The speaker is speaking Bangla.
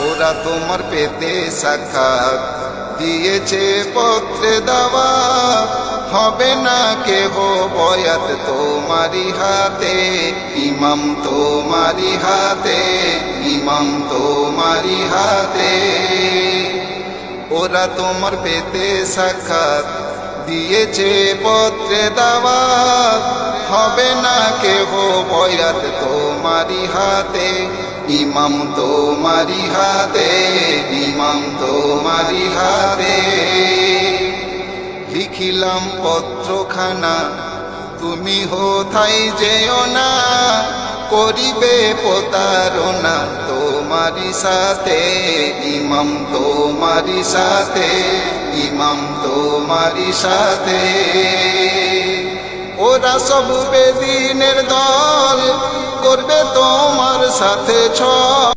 ওরা তোমার পেতে সাক্ষাৎ দিয়েছে পত্রে দাওয়া, হবে না কেহ বয়াত তোমারি হাতে, ইমাম তোমারি হাতে, ইমাম তোমারি হাতে। ওরা তোমার পেতে সাক্ষাৎ দিয়েছে পত্রে দাওয়াত, হবে না কেহ বয়াত তোমারি হাতে, ইমাম তোমারি হাতে, ইমাম তোমারি হাতে। লিখিলাম পত্রখানা তুমি হোথাই যেও না, করিবে প্রতারণা তোমারি সাথে, ইমাম তোমারি সাথে, ইমাম তোমারি সাথে। ওরা সব বেদিনের দল করবে তোমার সাথে ছল।